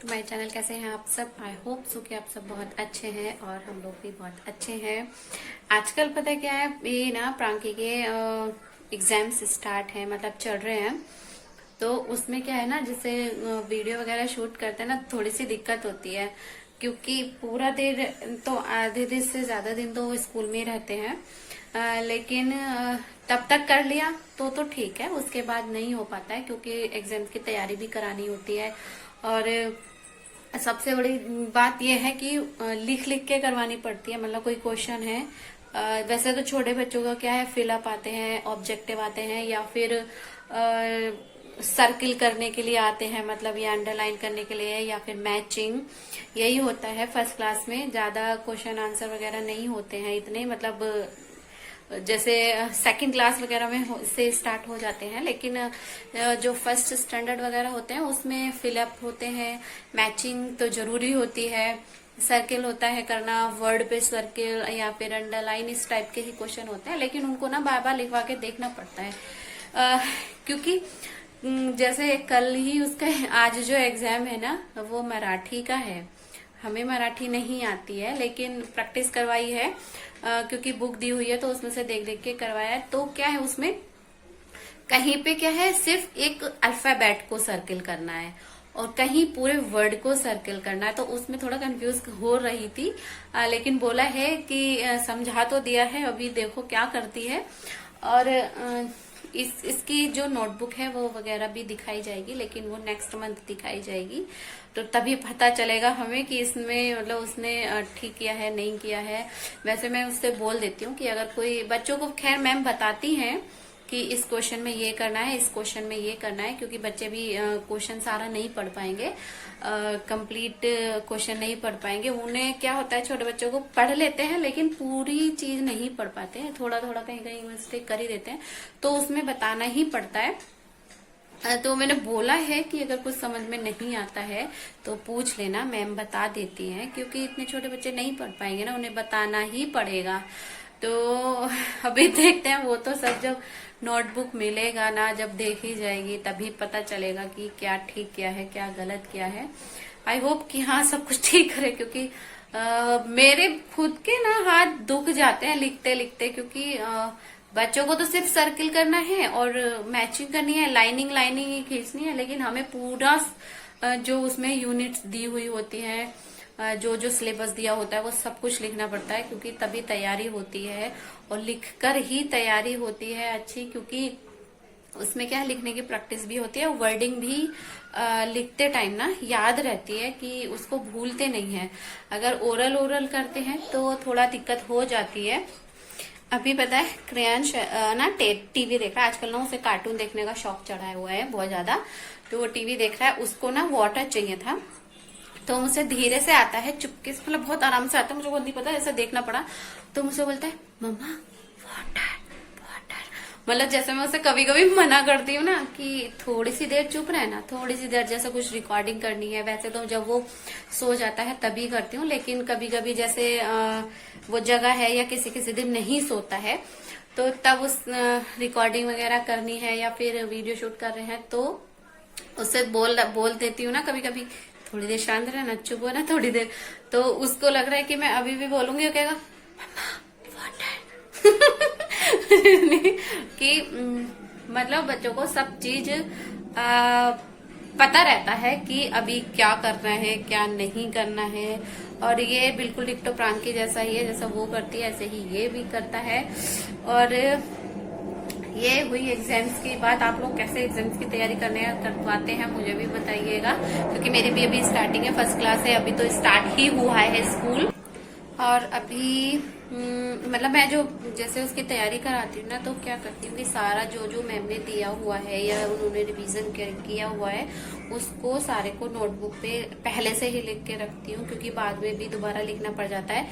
To my channel. कैसे हैं आप सब? आई होप सो कि आप सब बहुत अच्छे हैं और हम लोग भी बहुत अच्छे हैं। आजकल पता है क्या है, ये ना प्रांकी के एग्जाम्स स्टार्ट हैं, मतलब चल रहे हैं। तो उसमें क्या है ना, जैसे वीडियो वगैरह शूट करते हैं ना, थोड़ी सी दिक्कत होती है क्योंकि पूरा दिन तो आधे दिन से ज्यादा दिन तो वो स्कूल में ही रहते हैं। लेकिन तब तक कर लिया तो ठीक है, उसके बाद नहीं हो पाता है क्योंकि एग्जाम की तैयारी भी करानी होती है। और सबसे बड़ी बात यह है कि लिख लिख के करवानी पड़ती है। मतलब कोई क्वेश्चन है, वैसे तो छोटे बच्चों का क्या है, फिलअप आते हैं, ऑब्जेक्टिव आते हैं, या फिर सर्किल करने के लिए आते हैं, मतलब या अंडरलाइन करने के लिए, या फिर मैचिंग, यही होता है। फर्स्ट क्लास में ज्यादा क्वेश्चन आंसर वगैरह नहीं होते हैं इतने, मतलब जैसे सेकंड क्लास वगैरह में से स्टार्ट हो जाते हैं। लेकिन जो फर्स्ट स्टैंडर्ड वगैरह होते हैं उसमें फिलअप होते हैं, मैचिंग तो जरूरी होती है, सर्किल होता है करना, वर्ड पे सर्किल या फिर अंडरलाइन, इस टाइप के ही क्वेश्चन होते हैं। लेकिन उनको ना बार बार लिखवा के देखना पड़ता है क्योंकि जैसे कल ही उसका आज जो एग्जाम है ना, वो मराठी का है। हमें मराठी नहीं आती है लेकिन प्रैक्टिस करवाई है क्योंकि बुक दी हुई है तो उसमें से देख देख के करवाया है। तो क्या है उसमें, कहीं पे क्या है, सिर्फ एक अल्फाबेट को सर्किल करना है और कहीं पूरे वर्ड को सर्किल करना है। तो उसमें थोड़ा कंफ्यूज हो रही थी, लेकिन बोला है कि समझा तो दिया है, अभी देखो क्या करती है। और इसकी जो नोटबुक है वो वगैरह भी दिखाई जाएगी, लेकिन वो नेक्स्ट मंथ दिखाई जाएगी। तो तभी पता चलेगा हमें कि इसमें मतलब उसने ठीक किया है नहीं किया है। वैसे मैं उससे बोल देती हूँ कि अगर कोई बच्चों को, खैर मैम बताती हैं कि इस क्वेश्चन में ये करना है, इस क्वेश्चन में ये करना है, क्योंकि बच्चे भी क्वेश्चन सारा नहीं पढ़ पाएंगे, कंप्लीट क्वेश्चन नहीं पढ़ पाएंगे। उन्हें क्या होता है, छोटे बच्चों को पढ़ लेते हैं लेकिन पूरी चीज नहीं पढ़ पाते हैं, थोड़ा थोड़ा कहीं कहीं मिस्टेक कर ही देते हैं, तो उसमें बताना ही पड़ता है। तो मैंने बोला है कि अगर कुछ समझ में नहीं आता है तो पूछ लेना, मैम बता देती हैं, क्योंकि इतने छोटे बच्चे नहीं पढ़ पाएंगे ना, उन्हें बताना ही पड़ेगा। तो अभी देखते हैं, वो तो सब जब नोटबुक मिलेगा ना, जब देखी जाएगी तभी पता चलेगा कि क्या ठीक किया है, क्या गलत किया है। आई होप कि हाँ सब कुछ ठीक करे, क्योंकि मेरे खुद के ना हाथ दुख जाते हैं लिखते लिखते, क्योंकि बच्चों को तो सिर्फ सर्किल करना है और मैचिंग करनी है, लाइनिंग लाइनिंग ही खींचनी है, लेकिन हमें पूरा जो उसमें यूनिट्स दी हुई होती है, जो जो सिलेबस दिया होता है, वो सब कुछ लिखना पड़ता है, क्योंकि तभी तैयारी होती है। और लिखकर ही तैयारी होती है अच्छी, क्योंकि उसमें क्या है, लिखने की प्रैक्टिस भी होती है, वर्डिंग भी लिखते टाइम ना याद रहती है, कि उसको भूलते नहीं है। अगर ओरल ओरल करते हैं तो थोड़ा दिक्कत हो जाती है। अभी पता है क्रियांश ना टीवी देख रहा है आजकल ना, उसे कार्टून देखने का शौक चढ़ा हुआ है बहुत ज्यादा। तो वो टीवी देख रहा है, उसको ना वाटर चाहिए था, तो मुझसे धीरे से आता है, चुपके से, मतलब बहुत आराम से आता है, मुझे खुद नहीं पता, ऐसा देखना पड़ा। तो मुझसे बोलता है मम्मा वाटर वाटर, मतलब जैसे मैं उसे कभी कभी मना करती हूँ ना कि थोड़ी सी देर चुप रहना, थोड़ी सी देर, जैसे कुछ रिकॉर्डिंग करनी है। वैसे तो जब वो सो जाता है तभी करती हूँ, लेकिन कभी कभी जैसे वो जगह है या किसी किसी दिन नहीं सोता है, तो तब उस रिकॉर्डिंग वगैरह करनी है या फिर वीडियो शूट कर रहे हैं, तो उससे बोल देती हूँ ना कभी कभी, थोड़ी देर शांत रहना, चुप हो ना थोड़ी देर। तो उसको लग रहा है कि मैं अभी भी बोलूंगी, वो कहेगा मम्मा वाटर कि मतलब बच्चों को सब चीज पता रहता है कि अभी क्या करना है, क्या नहीं करना है। और ये बिल्कुल डिक्टो प्रांकी जैसा ही है, जैसा वो करती है ऐसे ही ये भी करता है। और ये हुई एग्जाम्स की बात। आप लोग कैसे एग्जाम्स की तैयारी करवाते हैं मुझे भी बताइएगा, क्योंकि मेरी भी अभी स्टार्टिंग है, फर्स्ट क्लास है, अभी तो स्टार्ट ही हुआ है स्कूल। और अभी मतलब मैं जो जैसे उसकी तैयारी कराती हूँ ना, तो क्या करती हूँ कि सारा जो जो मैम ने दिया हुआ है या उन्होंने रिवीजन किया हुआ है, उसको सारे को नोटबुक पे पहले से ही लिख के रखती हूँ, क्योंकि बाद में भी दोबारा लिखना पड़ जाता है।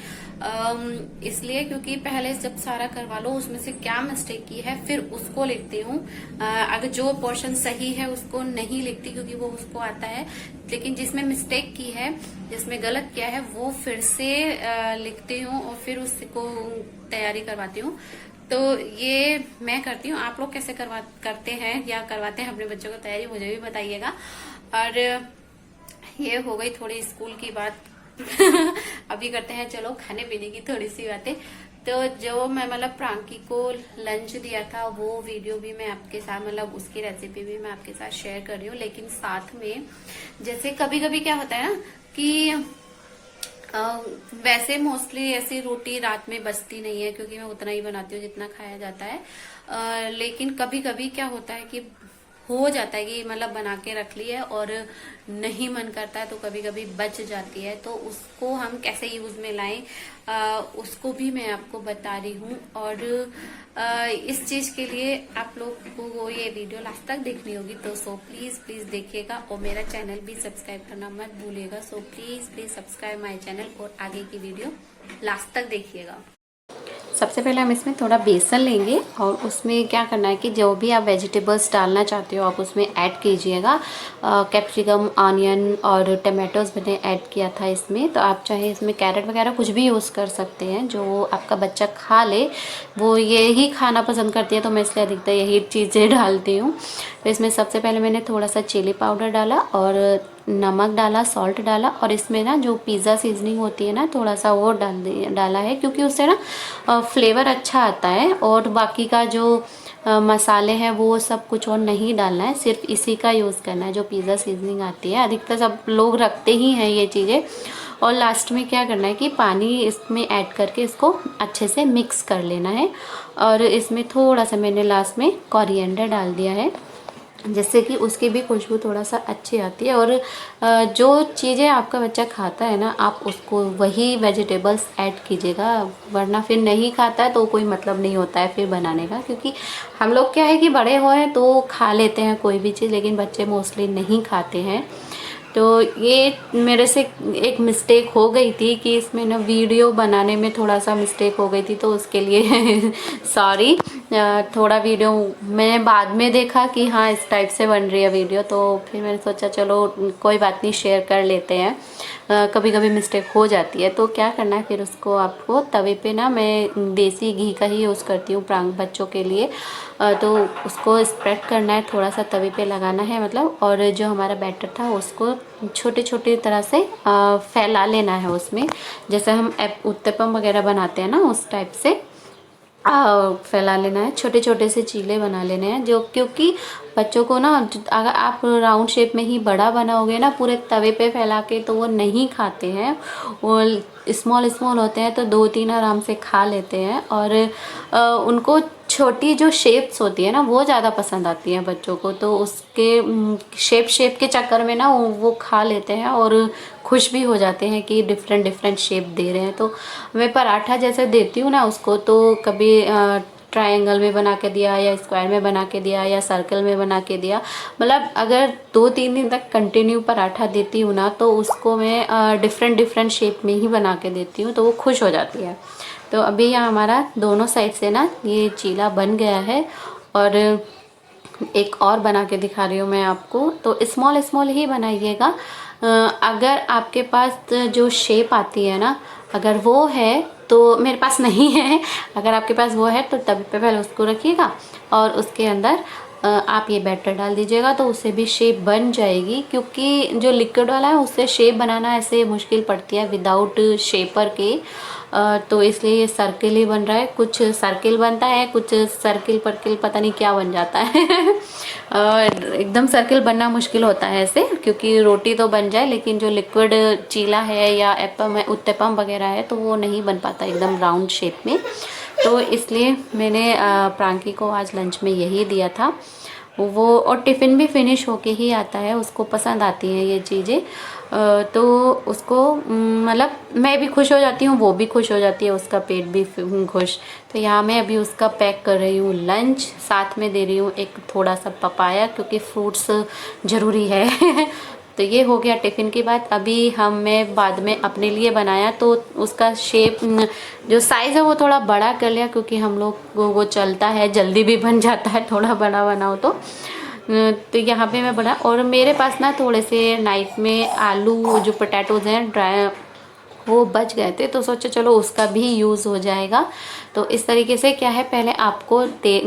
इसलिए क्योंकि पहले जब सारा करवा लो, उसमें से क्या मिस्टेक की है फिर उसको लिखती हूँ। अगर जो पोर्शन सही है उसको नहीं लिखती, क्योंकि वो उसको आता है, लेकिन जिसमें मिस्टेक की है, जिसमें गलत किया है, वो फिर से लिखती हूँ और फिर उसको तैयारी करवाती हूँ। तो ये मैं करती हूँ। आप लोग कैसे करते हैं या करवाते हैं अपने बच्चों को तैयारी, मुझे भी बताइएगा। और ये हो गई थोड़ी स्कूल की बात। अभी करते हैं चलो खाने पीने की थोड़ी सी बातें। तो जो मैं मतलब प्रांकी को लंच दिया था वो वीडियो भी मैं आपके साथ मतलब उसकी रेसिपी भी मैं आपके साथ शेयर कर रही हूँ। लेकिन साथ में जैसे कभी कभी क्या होता है ना कि वैसे मोस्टली ऐसी रोटी रात में बचती नहीं है, क्योंकि मैं उतना ही बनाती हूँ जितना खाया जाता है। लेकिन कभी कभी क्या होता है कि हो जाता है कि मतलब बना के रख ली है और नहीं मन करता है, तो कभी कभी बच जाती है, तो उसको हम कैसे यूज में लाएं उसको भी मैं आपको बता रही हूँ। और इस चीज के लिए आप लोग को ये वीडियो लास्ट तक देखनी होगी, तो सो प्लीज प्लीज देखिएगा और मेरा चैनल भी सब्सक्राइब करना मत भूलिएगा। So please please subscribe my channel और आगे की वीडियो लास्ट तक देखिएगा। सबसे पहले हम इसमें थोड़ा बेसन लेंगे और उसमें क्या करना है कि जो भी आप वेजिटेबल्स डालना चाहते हो आप उसमें ऐड कीजिएगा। कैप्सिकम, ऑनियन और टमाटोज मैंने ऐड किया था इसमें। तो आप चाहे इसमें कैरेट वगैरह कुछ भी यूज़ कर सकते हैं, जो आपका बच्चा खा ले। वो यही खाना पसंद करती है तो मैं इसलिए अधिकतर यही चीज़ें डालती हूँ। तो इसमें सबसे पहले मैंने थोड़ा सा चिली पाउडर डाला और नमक डाला, सॉल्ट डाला और इसमें ना जो पिज़्ज़ा सीजनिंग होती है ना थोड़ा सा वो डाला है, क्योंकि उससे ना फ्लेवर अच्छा आता है। और बाकी का जो मसाले हैं वो सब कुछ और नहीं डालना है, सिर्फ इसी का यूज़ करना है जो पिज़्ज़ा सीजनिंग आती है। अधिकतर सब लोग रखते ही हैं ये चीज़ें। और लास्ट में क्या करना है कि पानी इसमें ऐड करके इसको अच्छे से मिक्स कर लेना है। और इसमें थोड़ा सा मैंने लास्ट में कोरिएंडर डाल दिया है, जिससे कि उसकी भी खुशबू थोड़ा सा अच्छी आती है। और जो चीज़ें आपका बच्चा खाता है ना आप उसको वही वेजिटेबल्स ऐड कीजिएगा, वरना फिर नहीं खाता है तो कोई मतलब नहीं होता है फिर बनाने का। क्योंकि हम लोग क्या है कि बड़े हुए तो खा लेते हैं कोई भी चीज़, लेकिन बच्चे मोस्टली नहीं खाते हैं। तो ये मेरे से एक मिस्टेक हो गई थी कि इसमें ना वीडियो बनाने में थोड़ा सा मिस्टेक हो गई थी, तो उसके लिए सॉरी। थोड़ा वीडियो मैंने बाद में देखा कि हाँ इस टाइप से बन रही है वीडियो, तो फिर मैंने सोचा चलो कोई बात नहीं शेयर कर लेते हैं। कभी कभी मिस्टेक हो जाती है। तो क्या करना है फिर उसको आपको तवे पे ना, मैं देसी घी का ही यूज़ करती हूँ बच्चों के लिए। तो उसको स्प्रेड करना है, थोड़ा सा तवे पे लगाना है मतलब। और जो हमारा बैटर था उसको छोटे छोटे तरह से फैला लेना है उसमें, जैसे हम उत्तपम वगैरह बनाते हैं ना उस टाइप से फैला लेना है। छोटे छोटे से चीले बना लेने हैं, जो क्योंकि बच्चों को ना अगर आप राउंड शेप में ही बड़ा बनाओगे ना पूरे तवे पे फैला के तो वो नहीं खाते हैं। वो स्मॉल स्मॉल होते हैं तो 2-3 आराम से खा लेते हैं। और उनको छोटी जो शेप्स होती है ना वो ज़्यादा पसंद आती हैं बच्चों को, तो उसके शेप के चक्कर में ना वो खा लेते हैं और खुश भी हो जाते हैं कि डिफरेंट डिफरेंट शेप दे रहे हैं। तो मैं पराठा जैसे देती हूँ ना उसको, तो कभी ट्रायंगल में बना के दिया या स्क्वायर में बना के दिया या सर्कल में बना के दिया। मतलब अगर 2-3 दिन तक कंटिन्यू पराठा देती हूँ ना तो उसको मैं डिफरेंट डिफरेंट शेप में ही बना के देती हूँ, तो वो खुश हो जाती है। तो अभी यहाँ हमारा दोनों साइड से ना ये चीला बन गया है। और एक और बना के दिखा रही हूँ मैं आपको। तो स्मॉल स्मॉल ही बनाइएगा। अगर आपके पास जो शेप आती है ना अगर वो है, तो मेरे पास नहीं है, अगर आपके पास वो है तो तवे पे पहले उसको रखिएगा और उसके अंदर आप ये बैटर डाल दीजिएगा, तो उससे भी शेप बन जाएगी। क्योंकि जो लिक्विड वाला है उससे शेप बनाना ऐसे मुश्किल पड़ती है विदाउट शेपर के। तो इसलिए ये सर्किल ही बन रहा है, कुछ सर्किल बनता है, कुछ सर्किल परकिल पता नहीं क्या बन जाता है। एकदम सर्किल बनना मुश्किल होता है ऐसे, क्योंकि रोटी तो बन जाए लेकिन जो लिक्विड चीला है या एप्पम है, उत्तपम वगैरह है, तो वो नहीं बन पाता एकदम राउंड शेप में। तो इसलिए मैंने प्रांकी को आज लंच में यही दिया था वो। और टिफ़िन भी फिनिश होके ही आता है, उसको पसंद आती हैं ये चीज़ें। तो उसको मतलब मैं भी खुश हो जाती हूँ, वो भी खुश हो जाती है, उसका पेट भी खुश। तो यहाँ मैं अभी उसका पैक कर रही हूँ लंच, साथ में दे रही हूँ एक थोड़ा सा पपाया, क्योंकि फ्रूट्स ज़रूरी है। तो ये हो गया टिफ़िन की बात। अभी मैं बाद में अपने लिए बनाया तो उसका शेप जो साइज़ है वो थोड़ा बड़ा कर लिया, क्योंकि हम लोग वो चलता है, जल्दी भी बन जाता है थोड़ा बड़ा बनाओ तो। यहाँ पे मैं बना। और मेरे पास ना थोड़े से नाइफ में आलू जो पोटैटोज़ हैं ड्राई वो बच गए थे, तो सोचो चलो उसका भी यूज़ हो जाएगा। तो इस तरीके से क्या है, पहले आपको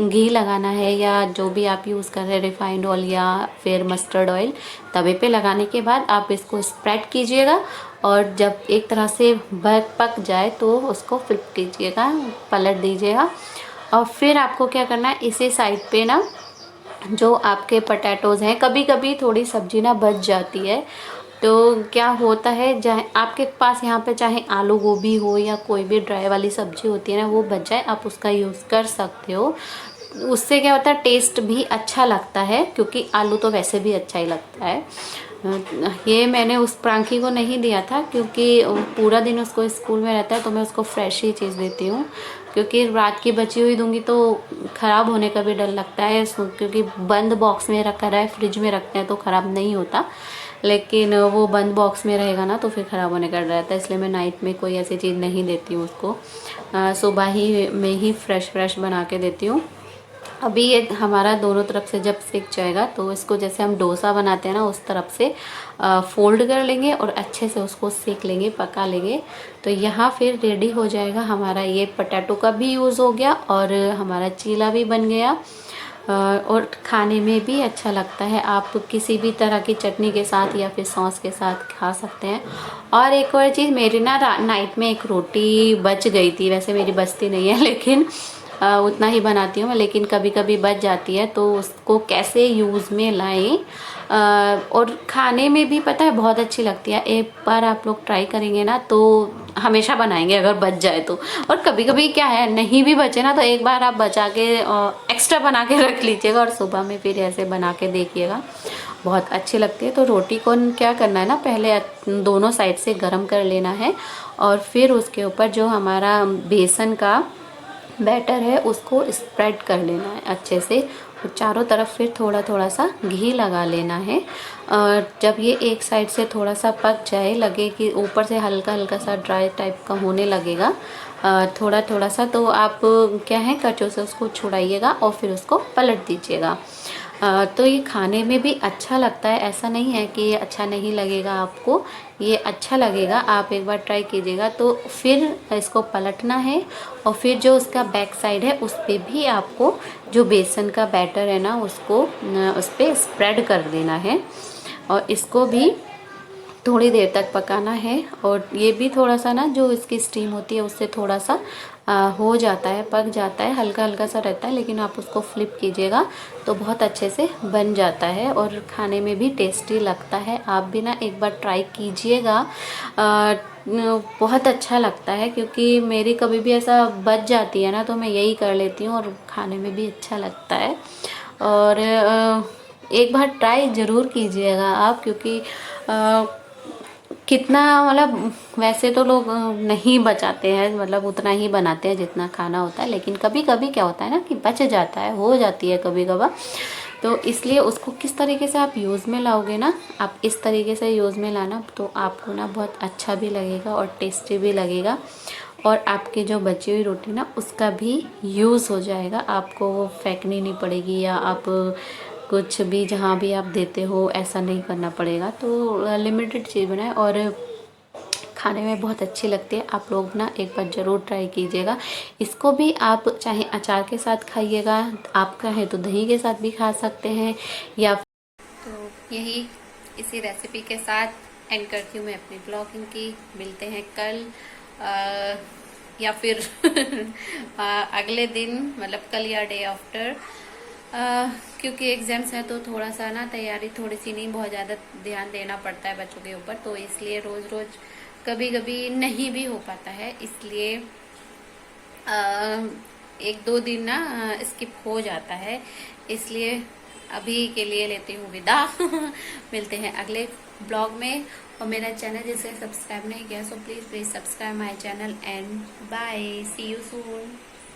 घी लगाना है या जो भी आप यूज़ कर रहे हैं, रिफाइंड ऑयल या फिर मस्टर्ड ऑयल, तवे पे लगाने के बाद आप इसको स्प्रेड कीजिएगा और जब एक तरह से पक जाए तो उसको फ्लिप कीजिएगा, पलट दीजिएगा। और फिर आपको क्या करना है, इसी साइड पे ना जो आपके पोटैटोज़ हैं, कभी कभी थोड़ी सब्जी ना बच जाती है, तो क्या होता है, चाहे आपके पास यहाँ पे चाहे आलू गोभी हो या कोई भी ड्राई वाली सब्जी होती है ना, वो बच जाए, आप उसका यूज़ कर सकते हो। उससे क्या होता है, टेस्ट भी अच्छा लगता है, क्योंकि आलू तो वैसे भी अच्छा ही लगता है। ये मैंने उस प्रांखी को नहीं दिया था, क्योंकि पूरा दिन उसको स्कूल में रहता है, तो मैं उसको फ्रेश ही चीज़ देती हूँ, क्योंकि रात की बची हुई दूंगी तो ख़राब होने का भी डर लगता है, क्योंकि बंद बॉक्स में रखा रहा है, फ्रिज में रखते हैं तो ख़राब नहीं होता, लेकिन वो बंद बॉक्स में रहेगा ना तो फिर ख़राब होने का डर रहता है, इसलिए मैं नाइट में कोई ऐसी चीज़ नहीं देती हूँ उसको, सुबह ही में ही फ्रेश बना के देती हूँ। अभी ये हमारा दोनों तरफ से जब सिक जाएगा तो इसको जैसे हम डोसा बनाते हैं ना, उस तरफ से फोल्ड कर लेंगे और अच्छे से उसको सेक लेंगे, पका लेंगे। तो यहाँ फिर रेडी हो जाएगा हमारा, ये पोटैटो का भी यूज़ हो गया और हमारा चीला भी बन गया, और खाने में भी अच्छा लगता है। आप किसी भी तरह की चटनी के साथ या फिर सॉस के साथ खा सकते हैं। और एक और चीज़, मेरी ना नाइट में एक रोटी बच गई थी, वैसे मेरी बचती नहीं है, लेकिन उतना ही बनाती हूँ मैं, लेकिन कभी कभी बच जाती है, तो उसको कैसे यूज़ में लाएं, और खाने में भी पता है बहुत अच्छी लगती है। एक बार आप लोग ट्राई करेंगे ना तो हमेशा बनाएंगे अगर बच जाए तो। और कभी कभी क्या है, नहीं भी बचे ना तो एक बार आप बचा के एक्स्ट्रा बना के रख लीजिएगा और सुबह में फिर ऐसे बना के देखिएगा, बहुत अच्छी लगती है। तो रोटी को क्या करना है ना, पहले दोनों साइड से गरम कर लेना है और फिर उसके ऊपर जो हमारा बेसन का बैटर है उसको स्प्रेड कर लेना है अच्छे से, और चारों तरफ फिर थोड़ा थोड़ा सा घी लगा लेना है। और जब ये एक साइड से थोड़ा सा पक जाए, लगे कि ऊपर से हल्का हल्का सा ड्राई टाइप का होने लगेगा थोड़ा थोड़ा सा, तो आप क्या है, कचो से उसको छुड़ाइएगा और फिर उसको पलट दीजिएगा। तो ये खाने में भी अच्छा लगता है, ऐसा नहीं है कि ये अच्छा नहीं लगेगा आपको, ये अच्छा लगेगा, आप एक बार ट्राई कीजिएगा। तो फिर इसको पलटना है और फिर जो उसका बैक साइड है उस पर भी आपको जो बेसन का बैटर है ना उसको उस पर स्प्रेड कर देना है और इसको भी थोड़ी देर तक पकाना है। और ये भी थोड़ा सा ना, जो इसकी स्टीम होती है उससे थोड़ा सा हो जाता है, पक जाता है, हल्का हल्का सा रहता है, लेकिन आप उसको फ्लिप कीजिएगा तो बहुत अच्छे से बन जाता है और खाने में भी टेस्टी लगता है। आप भी ना एक बार ट्राई कीजिएगा, बहुत अच्छा लगता है, क्योंकि मेरी कभी भी ऐसा बच जाती है ना तो मैं यही कर लेती हूँ और खाने में भी अच्छा लगता है। और एक बार ट्राई ज़रूर कीजिएगा आप, क्योंकि कितना मतलब, वैसे तो लोग नहीं बचाते हैं, मतलब उतना ही बनाते हैं जितना खाना होता है, लेकिन कभी कभी क्या होता है ना कि बच जाता है, हो जाती है कभी कभार, तो इसलिए उसको किस तरीके से आप यूज़ में लाओगे ना, आप इस तरीके से यूज़ में लाना तो आपको ना बहुत अच्छा भी लगेगा और टेस्टी भी लगेगा, और आपकी जो बची हुई रोटी ना उसका भी यूज़ हो जाएगा, आपको वो फेंकनी नहीं पड़ेगी, या आप कुछ भी जहाँ भी आप देते हो ऐसा नहीं करना पड़ेगा। तो लिमिटेड चीज़ बनाए और खाने में बहुत अच्छी लगती है। आप लोग ना एक बार ज़रूर ट्राई कीजिएगा। इसको भी आप चाहे अचार के साथ खाइएगा, आप कहें तो दही के साथ भी खा सकते हैं, या तो यही इसी रेसिपी के साथ एंड करती हूँ मैं अपनी ब्लॉगिंग की। मिलते हैं कल या फिर अगले दिन, मतलब कल या डे आफ्टर, क्योंकि एग्जाम्स है तो थोड़ा सा ना तैयारी थोड़ी सी नहीं, बहुत ज़्यादा ध्यान देना पड़ता है बच्चों के ऊपर, तो इसलिए रोज़ रोज़ कभी कभी नहीं भी हो पाता है, इसलिए एक दो दिन ना स्किप हो जाता है, इसलिए अभी के लिए लेती हूँ विदा। मिलते हैं अगले ब्लॉग में, और मेरा चैनल जिसे सब्सक्राइब नहीं किया so please subscribe my channel and bye, see you soon.